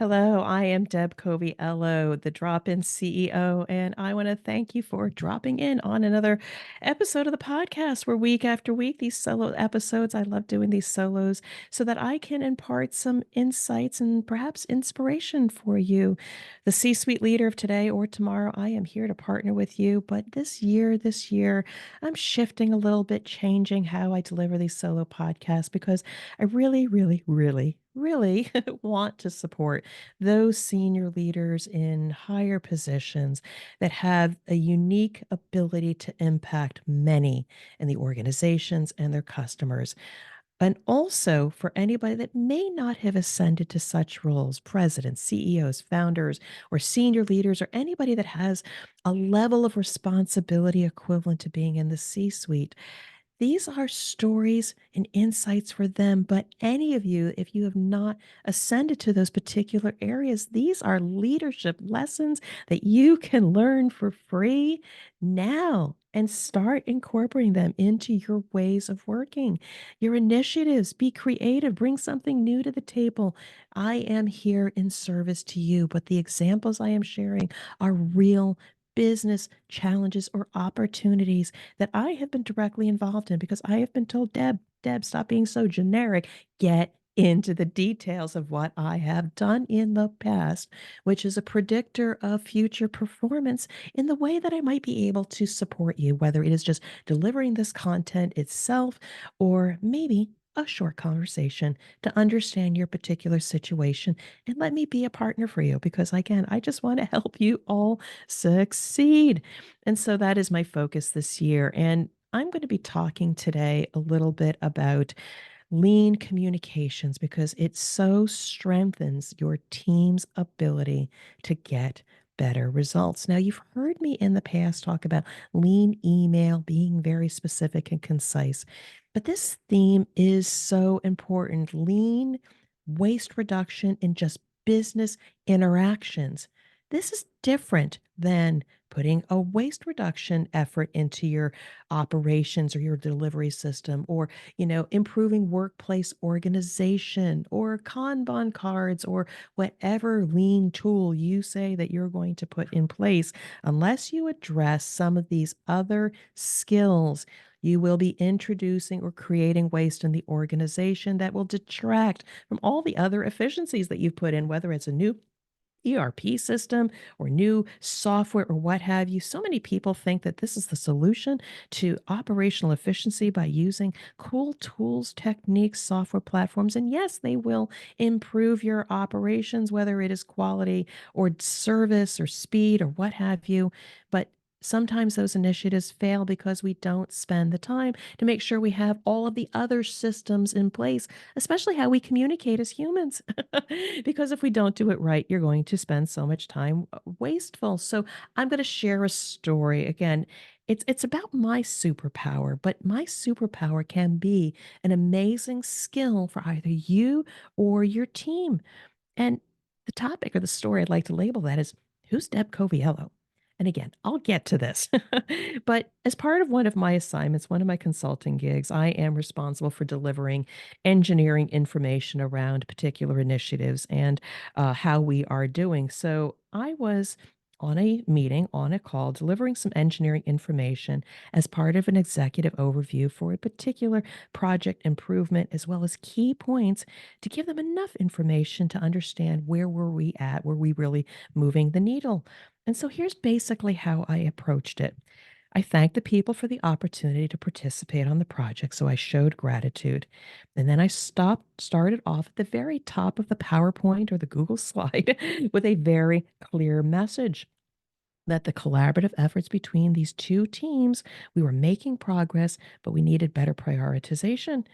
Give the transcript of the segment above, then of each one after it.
Hello, I am Deb Coviello, the Drop-In CEO, and I want to thank you for dropping in on another episode of the podcast where week after week, these solo episodes, I love doing these solos so that I can impart some insights and perhaps inspiration for you. The C-suite leader of today or tomorrow, I am here to partner with you, but this year, I'm shifting a little bit, changing how I deliver these solo podcasts because I really want to support those senior leaders in higher positions that have a unique ability to impact many in the organizations and their customers. And also for anybody that may not have ascended to such roles, presidents, CEOs, founders, or senior leaders, or anybody that has a level of responsibility equivalent to being in the C suite. These are stories and insights for them, but any of you, if you have not ascended to those particular areas, these are leadership lessons that you can learn for free now and start incorporating them into your ways of working, your initiatives. Be creative, bring something new to the table. I am here in service to you, but the examples I am sharing are real business challenges or opportunities that I have been directly involved in because I have been told, Deb, stop being so generic. Get into the details of what I have done in the past, which is a predictor of future performance in the way that I might be able to support you, whether it is just delivering this content itself or maybe a short conversation to understand your particular situation and let me be a partner for you because again, I just want to help you all succeed. And so that is my focus this year. And I'm going to be talking today a little bit about lean communications because it so strengthens your team's ability to get better results. Now, you've heard me in the past talk about lean email being very specific and concise, but this theme is so important. Lean waste reduction in just business interactions. This is different than putting a waste reduction effort into your operations or your delivery system or improving workplace organization or Kanban cards or whatever lean tool you say that you're going to put in place. Unless you address some of these other skills, you will be introducing or creating waste in the organization that will detract from all the other efficiencies that you've put in, whether it's a new ERP system or new software or what have you. So many people think that this is the solution to operational efficiency by using cool tools, techniques, software platforms. And yes, they will improve your operations, whether it is quality or service or speed or what have you. But sometimes those initiatives fail because we don't spend the time to make sure we have all of the other systems in place, especially how we communicate as humans. Because if we don't do it right, you're going to spend so much time wasteful. So I'm going to share a story. Again, it's about my superpower, but my superpower can be an amazing skill for either you or your team. And the topic or the story I'd like to label that is who's Deb Coviello? And again, I'll get to this. But as part of one of my assignments, one of my consulting gigs, I am responsible for delivering engineering information around particular initiatives and how we are doing. So I was on a meeting, on a call, delivering some engineering information as part of an executive overview for a particular project improvement, as well as key points to give them enough information to understand where were we at, were we really moving the needle. And so here's basically how I approached it. I thanked the people for the opportunity to participate on the project, so I showed gratitude. And then I started off at the very top of the PowerPoint or the Google slide with a very clear message that the collaborative efforts between these two teams, we were making progress, but we needed better prioritization.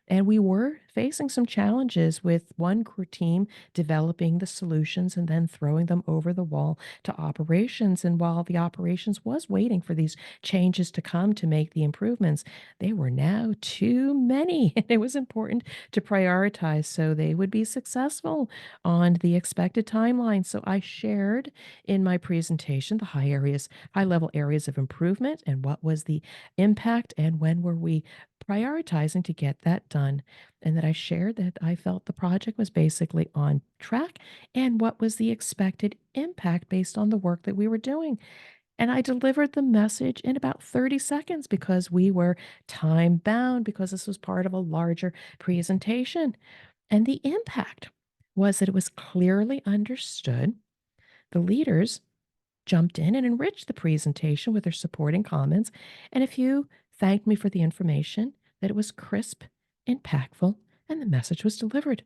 And we were facing some challenges with one team developing the solutions and then throwing them over the wall to operations. And while the operations was waiting for these changes to come to make the improvements, they were now too many. And it was important to prioritize so they would be successful on the expected timeline. So I shared in my presentation the high level areas of improvement and what was the impact and when were we prioritizing to get that done, and that I shared that I felt the project was basically on track and what was the expected impact based on the work that we were doing. And I delivered the message in about 30 seconds because we were time bound, because this was part of a larger presentation. And the impact was that it was clearly understood. The leaders jumped in and enriched the presentation with their supporting comments. And a few thanked me for the information, that it was crisp, impactful, and the message was delivered.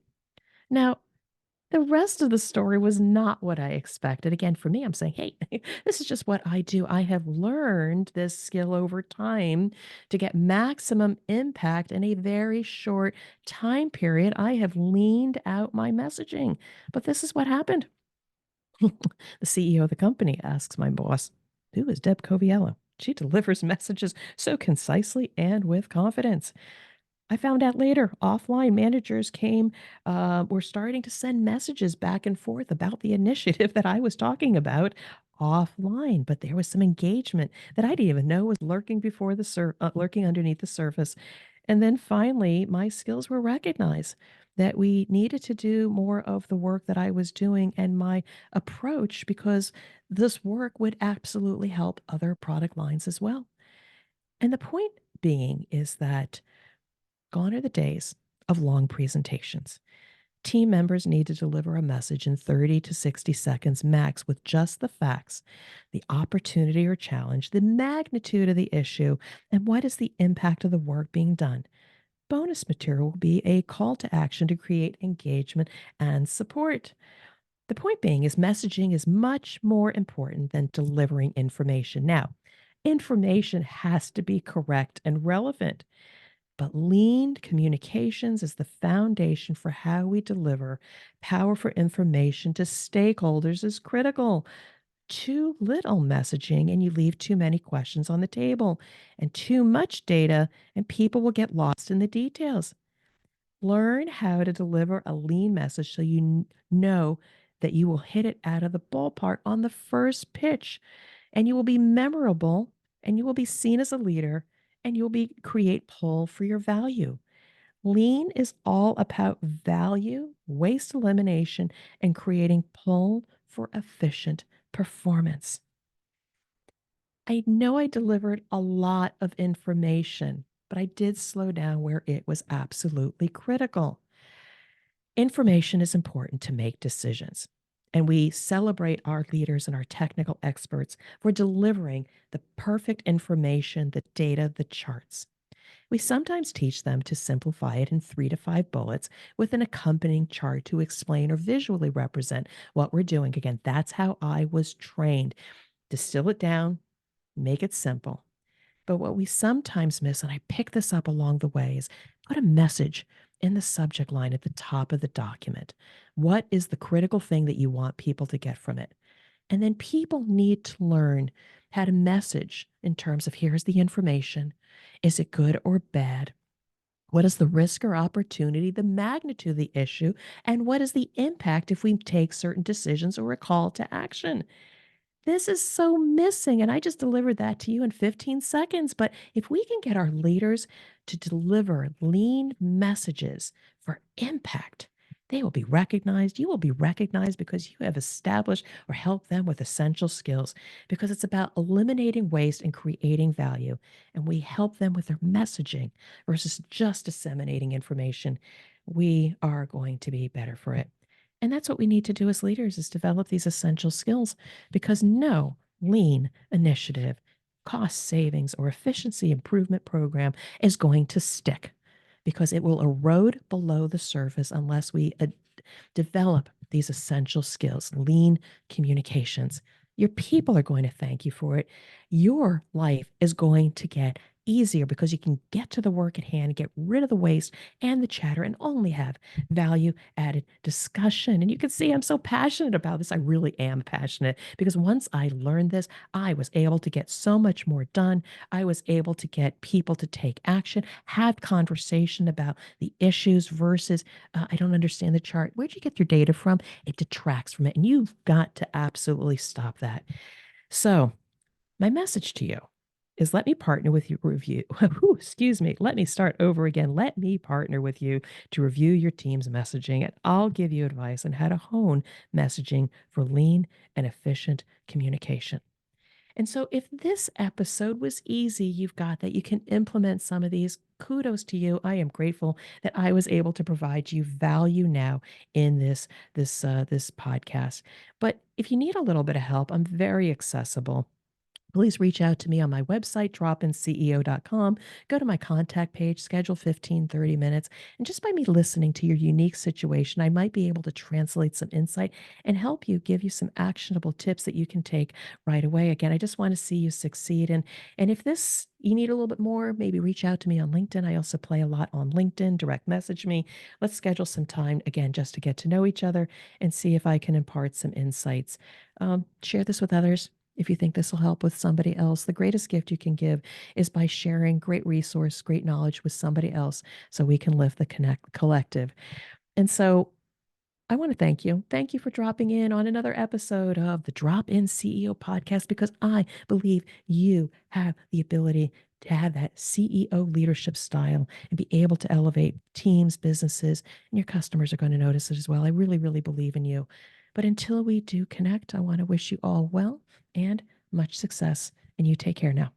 Now, the rest of the story was not what I expected. Again, for me, I'm saying, hey, this is just what I do. I have learned this skill over time to get maximum impact in a very short time period. I have leaned out my messaging. But this is what happened. The CEO of the company asks my boss, who is Deb Coviello? She delivers messages so concisely and with confidence. I found out later, offline managers were starting to send messages back and forth about the initiative that I was talking about offline, but there was some engagement that I didn't even know was lurking underneath the surface. And then finally, my skills were recognized, that we needed to do more of the work that I was doing and my approach, because this work would absolutely help other product lines as well. And the point being is that gone are the days of long presentations. Team members need to deliver a message in 30 to 60 seconds max with just the facts, the opportunity or challenge, the magnitude of the issue, and what is the impact of the work being done. Bonus material will be a call to action to create engagement and support. The point being is messaging is much more important than delivering information. Now, information has to be correct and relevant, but lean communications is the foundation for how we deliver powerful information to stakeholders is critical. Too little messaging and you leave too many questions on the table, and too much data and people will get lost in the details. Learn how to deliver a lean message so you know that you will hit it out of the ballpark on the first pitch, and you will be memorable, and you will be seen as a leader, and you'll be create pull for your value. Lean is all about value, waste elimination, and creating pull for efficient performance. I know I delivered a lot of information, but I did slow down where it was absolutely critical. Information is important to make decisions, and we celebrate our leaders and our technical experts for delivering the perfect information, the data, the charts. We sometimes teach them to simplify it in 3 to 5 bullets with an accompanying chart to explain or visually represent what we're doing. Again, that's how I was trained. Distill it down, make it simple. But what we sometimes miss, and I pick this up along the way, is put a message in the subject line at the top of the document. What is the critical thing that you want people to get from it? And then people need to learn how to message in terms of here's the information. Is it good or bad? What is the risk or opportunity, the magnitude of the issue, and what is the impact if we take certain decisions or a call to action? This is so missing, and I just delivered that to you in 15 seconds. But if we can get our leaders to deliver lean messages for impact, they will be recognized. You will be recognized because you have established or helped them with essential skills, because it's about eliminating waste and creating value. And we help them with their messaging versus just disseminating information. We are going to be better for it. And that's what we need to do as leaders, is develop these essential skills, because no lean initiative, cost savings, or efficiency improvement program is going to stick, because it will erode below the surface unless we develop these essential skills, lean communications. Your people are going to thank you for it. Your life is going to get easier because you can get to the work at hand, get rid of the waste and the chatter, and only have value added discussion. And you can see I'm so passionate about this. I really am passionate, because once I learned this, I was able to get so much more done. I was able to get people to take action, have conversation about the issues versus, I don't understand the chart. Where'd you get your data from? It detracts from it. And you've got to absolutely stop that. So, my message to you is let me partner with you review. Whew, excuse me. Let me start over again. Let me partner with you to review your team's messaging, and I'll give you advice on how to hone messaging for lean and efficient communication. And so, if this episode was easy, you've got that you can implement some of these. Kudos to you. I am grateful that I was able to provide you value now in this podcast. But if you need a little bit of help, I'm very accessible. Please reach out to me on my website, dropinceo.com. Go to my contact page, schedule 15, 30 minutes. And just by me listening to your unique situation, I might be able to translate some insight and help you, give you some actionable tips that you can take right away. Again, I just want to see you succeed. And if this you need a little bit more, maybe reach out to me on LinkedIn. I also play a lot on LinkedIn. Direct message me. Let's schedule some time again just to get to know each other and see if I can impart some insights. Share this with others if you think this will help with somebody else. The greatest gift you can give is by sharing great resource, great knowledge with somebody else so we can live the collective. And so I want to thank you. Thank you for dropping in on another episode of the Drop In CEO podcast, because I believe you have the ability to have that CEO leadership style and be able to elevate teams, businesses, and your customers are going to notice it as well. I really, really believe in you. But until we do connect, I want to wish you all well and much success. And you take care now.